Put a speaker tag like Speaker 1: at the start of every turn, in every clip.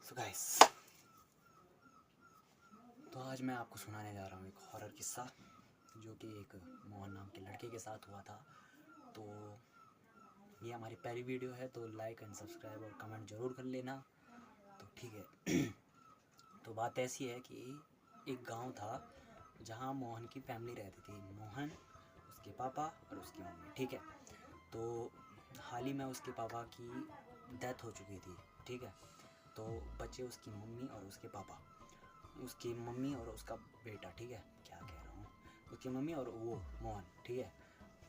Speaker 1: So guys, तो आज मैं आपको सुनाने जा रहा हूँ एक हॉरर किस्सा जो कि एक मोहन नाम के लड़के के साथ हुआ था। तो ये हमारी पहली वीडियो है, तो लाइक एंड सब्सक्राइब और कमेंट ज़रूर कर लेना। तो ठीक है। तो बात ऐसी है कि एक गांव था जहां मोहन की फैमिली रहती थी। मोहन, उसके पापा और उसकी मम्मी। ठीक है। तो हाल ही में उसके पापा की डेथ हो चुकी थी। ठीक है। तो बच्चे उसकी मम्मी और उसके पापा, उसकी मम्मी और उसका बेटा। ठीक है, क्या कह रहा हूँ, उसकी मम्मी और वो मोहन। ठीक है।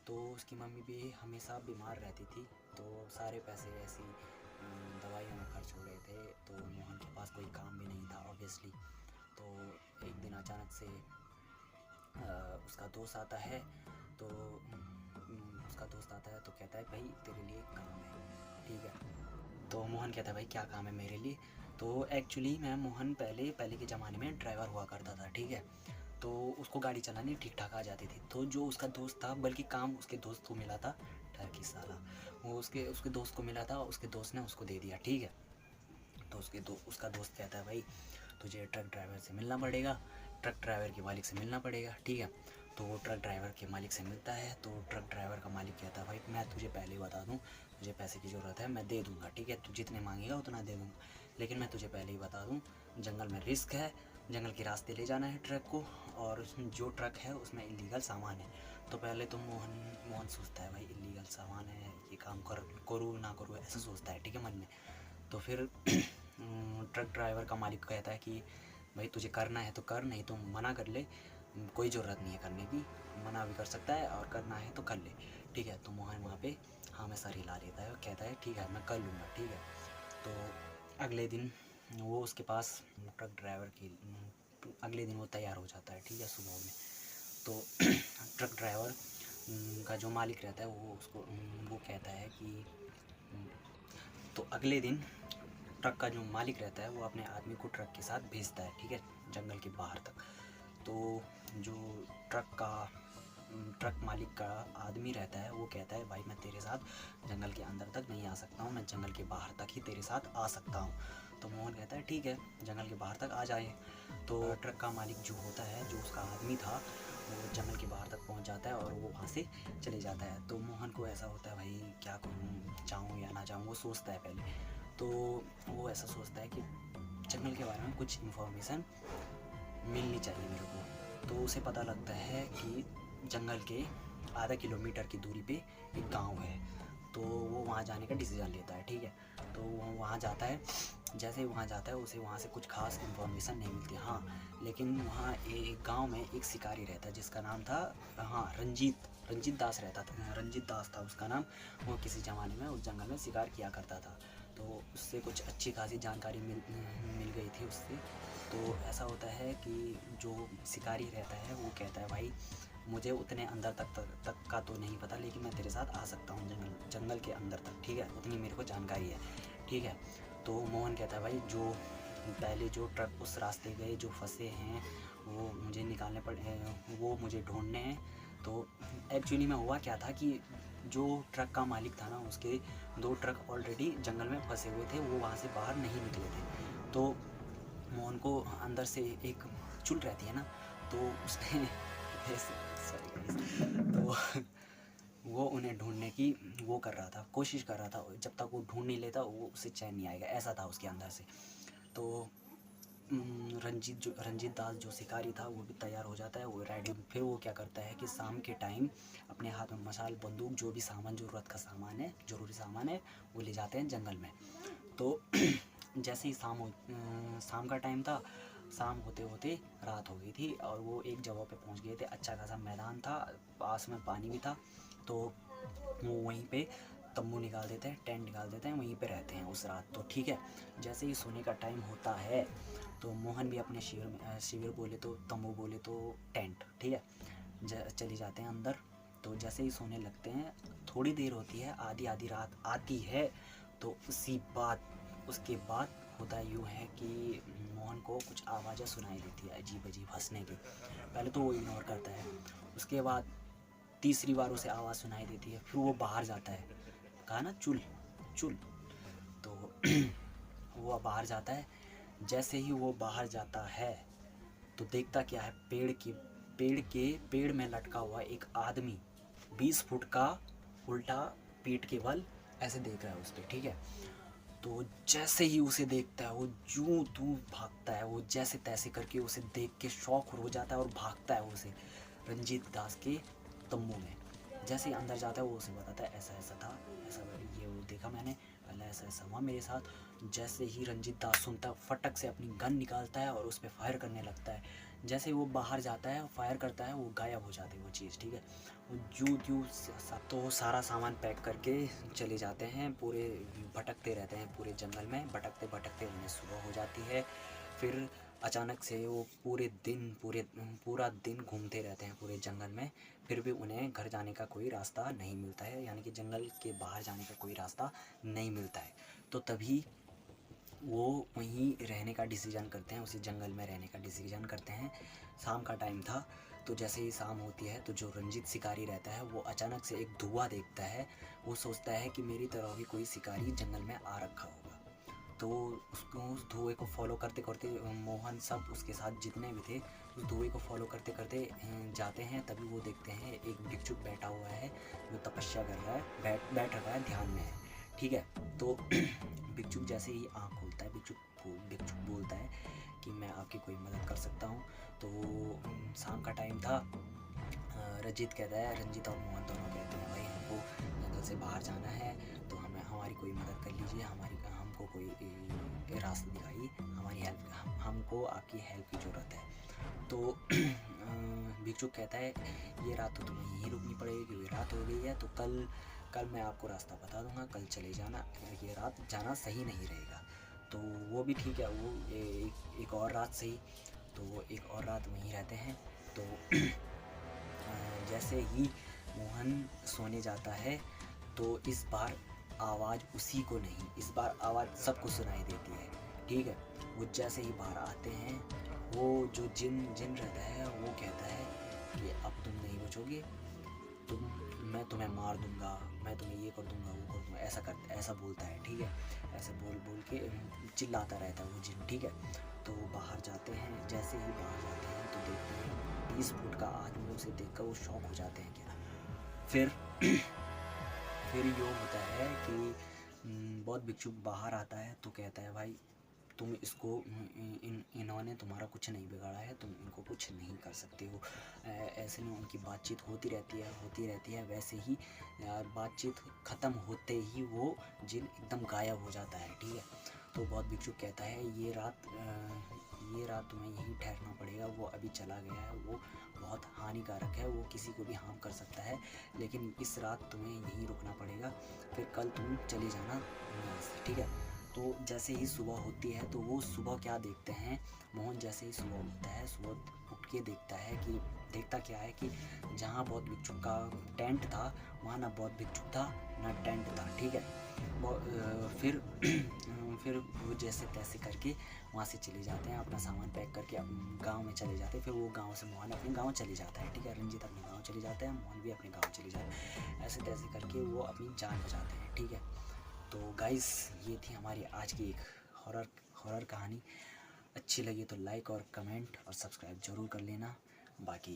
Speaker 1: तो उसकी मम्मी भी हमेशा बीमार रहती थी, तो सारे पैसे ऐसी दवाइयों में खर्च हो रहे थे। तो मोहन के पास कोई काम भी नहीं था ऑब्वियसली। तो एक दिन अचानक से उसका दोस्त आता है। तो उसका दोस्त आता है तो कहता है भाई तेरे लिए एक काम है। ठीक है। तो मोहन कहता है भाई क्या काम है मेरे लिए। तो एक्चुअली मैं मोहन पहले के ज़माने में ड्राइवर हुआ करता था। ठीक है। तो उसको गाड़ी चलानी ठीक ठाक आ जाती थी। तो जो उसका दोस्त था, बल्कि काम उसके दोस्त को मिला था, ठरकी साला, वो उसके दोस्त को मिला था। उसके दोस्त ने उसको दे दिया। ठीक है। तो उसका दोस्त कहता है भाई तुझे ट्रक ड्राइवर से मिलना पड़ेगा, ट्रक ड्राइवर के मालिक से मिलना पड़ेगा। ठीक है। तो वो ट्रक ड्राइवर के मालिक से मिलता है। तो ट्रक ड्राइवर का मालिक कहता है भाई मैं तुझे पहले ही बता दूं, मुझे पैसे की ज़रूरत है, मैं दे दूंगा। ठीक है, तू जितने मांगेगा उतना दे दूंगा, लेकिन मैं तुझे पहले ही बता दूं जंगल में रिस्क है, जंगल के रास्ते ले जाना है ट्रक को, और जो ट्रक है उसमें इलीगल सामान है। तो पहले तो मोहन सोचता है भाई इलीगल सामान है, ये काम करूँ ना करूँ, ऐसा सोचता है। ठीक है, मन में। तो फिर ट्रक ड्राइवर का मालिक कहता है कि भाई तुझे करना है तो कर, नहीं तो मना कर ले, कोई ज़रूरत नहीं है करने की, मना भी कर सकता है और करना है तो कर ले। ठीक है। तो मोहन वहाँ पे हाँ में सर हिला लेता है और कहता है ठीक है मैं कर लूँगा। ठीक है। तो अगले दिन वो उसके पास ट्रक ड्राइवर की अगले दिन वो तैयार हो जाता है। ठीक है, सुबह में। तो ट्रक ड्राइवर का जो मालिक रहता है वो उसको वो कहता है कि तो अगले दिन ट्रक का जो मालिक रहता है वो अपने आदमी को ट्रक के साथ भेजता है। ठीक है, जंगल के बाहर तक। तो जो ट्रक मालिक का आदमी रहता है वो कहता है भाई मैं तेरे साथ जंगल के अंदर तक नहीं आ सकता हूँ, मैं जंगल के बाहर तक ही तेरे साथ आ सकता हूँ। तो मोहन कहता है ठीक है, जंगल के बाहर तक आ जाए। तो ट्रक का मालिक जो होता है, जो उसका आदमी था, वो जंगल के बाहर तक पहुँच जाता है और वो वहाँ से चले जाता है। तो मोहन को ऐसा होता है भाई क्या करूँ, जाऊँ या ना जाऊँ, वो सोचता है पहले। तो वो ऐसा सोचता है कि जंगल के बारे में कुछ इन्फॉर्मेशन मिलनी चाहिए मेरे को। तो उसे पता लगता है कि जंगल के आधा किलोमीटर की दूरी पे एक गांव है। तो वो वहाँ जाने का डिसीज़न लेता है। ठीक है। तो वो वहाँ जाता है। जैसे ही वहाँ जाता है उसे वहाँ से कुछ खास इन्फॉर्मेशन नहीं मिलती। हाँ, लेकिन वहाँ एक गांव में एक शिकारी रहता है जिसका नाम था, हाँ, रंजीत दास रहता था। रंजीत दास था उसका नाम। वो किसी ज़माने में उस जंगल में शिकार किया करता था। तो उससे कुछ अच्छी खासी जानकारी मिल गई थी उससे। तो ऐसा होता है कि जो शिकारी रहता है वो कहता है भाई मुझे उतने अंदर तक का तो नहीं पता, लेकिन मैं तेरे साथ आ सकता हूँ जंगल के अंदर तक। ठीक है, उतनी मेरे को जानकारी है। ठीक है। तो मोहन कहता है भाई जो पहले जो ट्रक उस रास्ते गए जो फंसे हैं वो मुझे निकालने पड़े, वो मुझे ढूंढने हैं। तो एक्चुअली में हुआ क्या था कि जो ट्रक का मालिक था ना, उसके 2 ट्रक ऑलरेडी जंगल में फंसे हुए थे, वो वहाँ से बाहर नहीं निकले थे। तो मोहन को अंदर से एक चुल रहती है ना, तो उसने तो वो उन्हें ढूंढने की वो कर रहा था, कोशिश कर रहा था। जब तक वो ढूंढ नहीं लेता वो उसे चैन नहीं आएगा, ऐसा था उसके अंदर से। तो रंजीत दास जो शिकारी था वो भी तैयार हो जाता है, वो रेडी। फिर वो क्या करता है कि शाम के टाइम अपने हाथ में मशाल, बंदूक, जो भी सामान ज़रूरत का सामान है, ज़रूरी सामान है, वो ले जाते हैं जंगल में। तो जैसे ही शाम का टाइम था, शाम होते होते रात हो गई थी और वो एक जगह पे पहुंच गए थे। अच्छा खासा मैदान था, पास में पानी भी था। तो वो वहीं पे तंबू निकाल देते हैं, टेंट निकाल देते हैं, वहीं पे रहते हैं उस रात। तो ठीक है, जैसे ही सोने का टाइम होता है तो मोहन भी अपने शिविर बोले तो तंबू, बोले तो टेंट, ठीक है, चले जाते हैं अंदर। तो जैसे ही सोने लगते हैं, थोड़ी देर होती है, आधी रात आती है। तो उसके बाद होता यूँ है कि मोहन को कुछ आवाज़ें सुनाई देती है अजीब अजीब हंसने की। पहले तो वो इग्नोर करता है, उसके बाद तीसरी बार उसे आवाज़ सुनाई देती है, फिर वो बाहर जाता है। कहा ना चुल चुल, तो वो बाहर जाता है। जैसे ही वो बाहर जाता है तो देखता क्या है, पेड़ में लटका हुआ एक आदमी 20 फुट का उल्टा पीठ के बल ऐसे देख रहा है उस पर, ठीक है। तो जैसे ही उसे देखता है वो जूं तू भागता है, वो जैसे तैसे करके उसे देख के शौक हो जाता है और भागता है उसे रंजीत दास के तम्बू में। जैसे ही अंदर जाता है वो उसे बताता है ऐसा ऐसा था, ऐसा ये वो देखा मैंने, पहले ऐसा ऐसा हुआ मेरे साथ। जैसे ही रंजीत दास सुनता है फटक से अपनी गन निकालता है और उस पर फायर करने लगता है। जैसे ही वो बाहर जाता है फायर करता है, वो गायब हो जाती है वो चीज़, ठीक है। जू जू तो सारा सामान पैक करके चले जाते हैं, पूरे भटकते रहते हैं पूरे जंगल में, भटकते भटकते उन्हें सुबह हो जाती है। फिर अचानक से वो पूरा दिन घूमते रहते हैं पूरे जंगल में, फिर भी उन्हें घर जाने का कोई रास्ता नहीं मिलता है, यानी कि जंगल के बाहर जाने का कोई रास्ता नहीं मिलता है। तो तभी वो वहीं रहने का डिसीजन करते हैं, उसी जंगल में रहने का डिसीजन करते हैं। शाम का टाइम था, तो जैसे ही शाम होती है तो जो रंजीत शिकारी रहता है वो अचानक से एक धुआं देखता है। वो सोचता है कि मेरी तरह भी कोई शिकारी जंगल में आ रखा होगा। तो उसको उस धुएँ को फॉलो करते करते मोहन सब उसके साथ जितने भी थे उस धुएँ को फॉलो करते करते जाते हैं। तभी वो देखते हैं एक भिक्षुक बैठा हुआ है जो तपस्या कर रहा है, बैठ रखा है, ध्यान में है, ठीक है। तो भिक्षुक जैसे ही आँख खोलता है, भिक्षुक बोलता है कि मैं आपकी कोई मदद कर सकता हूँ। तो शाम का टाइम था। रंजीत कहता है, रंजीत और मोहन दोनों कहते हैं भाई हमको जंगल से बाहर जाना है, तो हमें हमारी कोई मदद कर लीजिए, हमको कोई रास्ता दिखाइए, हमको आपकी हेल्प की ज़रूरत है। तो भिक्षुक कहता है ये रात तो तुम्हें यहीं रुकनी पड़ेगी क्योंकि रात हो गई है, तो कल मैं आपको रास्ता बता दूंगा, कल चले जाना, ये रात जाना सही नहीं रहेगा। तो वो भी ठीक है, वो एक और रात सही। तो वो एक और रात वहीं रहते हैं। तो जैसे ही मोहन सोने जाता है तो इस बार आवाज़ उसी को नहीं, इस बार आवाज़ सबको सुनाई देती है, ठीक है। वो जैसे ही बाहर आते हैं, वो जो जिन रहता है वो कहता है कि अब तुम नहीं बचोगे, मैं तुम्हें मार दूंगा, मैं तुम्हें ये कर दूंगा, वो कर दूंगा, ऐसा बोलता है, ठीक है। ऐसे बोल के चिल्लाता रहता है वो जिन, ठीक है। तो वो बाहर जाते हैं, जैसे ही बाहर जाते हैं तो देखते हैं 20 फुट का आदमी, उसे देखकर वो शॉक हो जाते हैं क्या। फिर ये होता है कि बहुत भिक्षुक बाहर आता है तो कहता है भाई तुम इसको इन्होंने तुम्हारा कुछ नहीं बिगाड़ा है, तुम इनको कुछ नहीं कर सकते हो। ऐसे में उनकी बातचीत होती रहती है। वैसे ही बातचीत ख़त्म होते ही वो जिन एकदम गायब हो जाता है, ठीक है। तो बहुत भिक्षुक कहता है ये रात तुम्हें यहीं ठहरना पड़ेगा, वो अभी चला गया है, वो बहुत हानिकारक है, वो किसी को भी हार्म कर सकता है, लेकिन इस रात तुम्हें यहीं रुकना पड़ेगा, फिर कल तुम चले जाना यहाँ से, ठीक है। तो जैसे ही सुबह होती है तो वो सुबह क्या देखते हैं, मोहन जैसे ही सुबह उठता है, सुबह उठ के देखता क्या है कि जहाँ बौद्ध भिक्षुक का टेंट था वहाँ ना बौद्ध भिक्षुक था ना टेंट था, ठीक है। फिर वो जैसे तैसे करके वहाँ से चले जाते हैं, अपना सामान पैक करके गांव में चले जाते हैं। फिर वो गांव से मोहन अपने गांव चले जाता है, ठीक है। रंजीत अपने गांव चले जाता है, मोहन भी अपने गांव चले जाता है। ऐसे तैसे करके वो अपनी जान बचाते हैं, ठीक है। तो गाइस ये थी हमारी आज की एक हॉरर कहानी। अच्छी लगी तो लाइक और कमेंट और सब्सक्राइब ज़रूर कर लेना। बाकी